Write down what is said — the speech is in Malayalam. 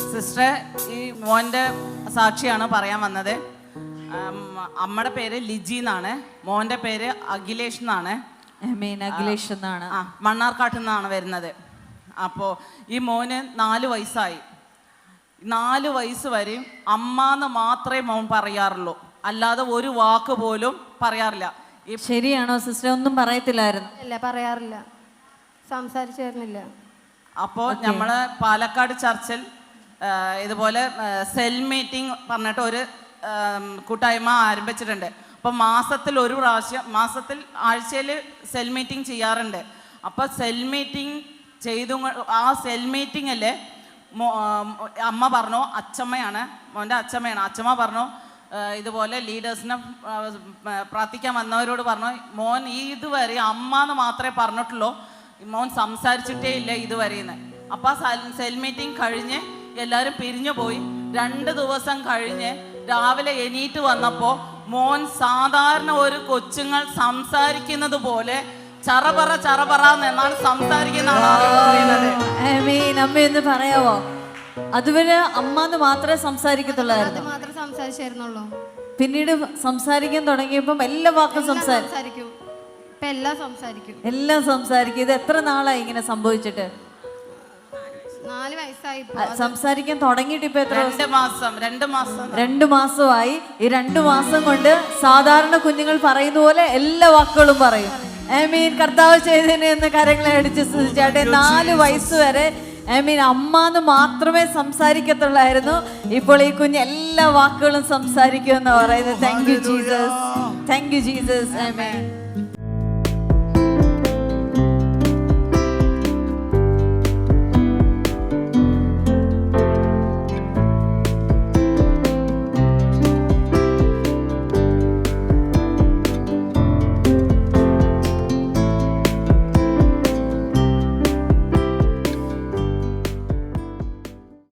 സിസ്റ്റർ, ഈ മോൻ്റെ സാക്ഷിയാണ് പറയാൻ വന്നത്. അമ്മയുടെ പേര് ലിജി എന്നാണ്, മോൻ്റെ പേര് അഖിലേഷ് എന്നാണ്. അഖിലേഷ് എന്നാണ്. മണ്ണാർക്കാട്ടിൽ നിന്നാണ് വരുന്നത്. അപ്പോൾ ഈ മോന് 4 വയസ്സായി. 4 വയസ്സ് വരെയും അമ്മാന്ന് മാത്രമേ മോൻ പറയാറുള്ളൂ, അല്ലാതെ ഒരു വാക്ക് പോലും പറയാറില്ല. ശരിയാണോ സിസ്റ്റർ? ഒന്നും പറയത്തില്ലായിരുന്നു? ഇല്ല, പറയാറില്ല, സംസാരിച്ചു വരുന്നില്ല. അപ്പോൾ നമ്മൾ പാലക്കാട് ചർച്ചിൽ ഇതുപോലെ സെൽ മീറ്റിംഗ് പറഞ്ഞിട്ട് ഒരു കൂട്ടായ്മ ആരംഭിച്ചിട്ടുണ്ട്. അപ്പോൾ മാസത്തിൽ ഒരു പ്രാവശ്യം, ആഴ്ചയിൽ സെൽ മീറ്റിംഗ് ചെയ്യാറുണ്ട്. അപ്പോൾ സെൽ മീറ്റിംഗ് ചെയ്തു. ആ സെൽ മീറ്റിങ്ങിൽ അമ്മ പറഞ്ഞു, അച്ചമ്മയാണ്, മോൻ്റെ അച്ചമ്മയാണ്. അച്ചമ്മ പറഞ്ഞു, ഇതുപോലെ ലീഡേഴ്സിനെ പ്രാർത്ഥിക്കാൻ വന്നവരോട് പറഞ്ഞു, മോൻ ഇതുവരെ അമ്മ എന്ന് മാത്രമേ പറഞ്ഞിട്ടുള്ളൂ, മോൻ സംസാരിച്ചിട്ടേ ഇല്ല ഇതുവരെയെന്ന്. അപ്പോൾ ആ സെൽ മീറ്റിംഗ് കഴിഞ്ഞ് എല്ലാവരും പിരിഞ്ഞു പോയി. 2 ദിവസം കഴിഞ്ഞ് രാവിലെ എണീറ്റ് വന്നപ്പോൾ മോൻ സാധാരണ ഒരു കൊച്ചുങ്ങൾ സംസാരിക്കുന്നത് പോലെ ചറപറ ചറപറ എന്നാണ് സംസാരിക്കുന്ന ആളാണ്. അമ്മയെന്ന് പറയാവോ? അതുവരെ അമ്മന്ന് മാത്രമേ സംസാരിക്കത്തുള്ളായിരുന്നു, മാത്രമേ സംസാരിച്ചായിരുന്നുള്ളൂ. പിന്നീട് സംസാരിക്കാൻ തുടങ്ങിയപ്പം എല്ലാ വാക്കും സംസാരിക്കും. എല്ലാം സംസാരിക്കും. ഇത് എത്ര നാളായി ഇങ്ങനെ സംഭവിച്ചിട്ട്? 4 വയസ്സായി. സംസാരിക്കാൻ തുടങ്ങിയിട്ട് ഇപ്പൊ എത്ര? 2 മാസമായി. ഈ 2 മാസം കൊണ്ട് സാധാരണ കുഞ്ഞുങ്ങൾ പറയുന്ന പോലെ എല്ലാ വാക്കുകളും പറയും. കർത്താവ് ചെയ്തതിനെ എന്ന് കരങ്ങളെ അടിച്ച് സ്തുതിച്ചാട്ടെ. 4 വയസ്സ് വരെ അമ്മാന്ന് മാത്രമേ സംസാരിക്കത്തുള്ളായിരുന്നു. ഇപ്പോൾ ഈ കുഞ്ഞ് എല്ലാ വാക്കുകളും സംസാരിക്കുമെന്ന് പറയുന്നത്. Thank you Jesus, thank you Jesus. Amen.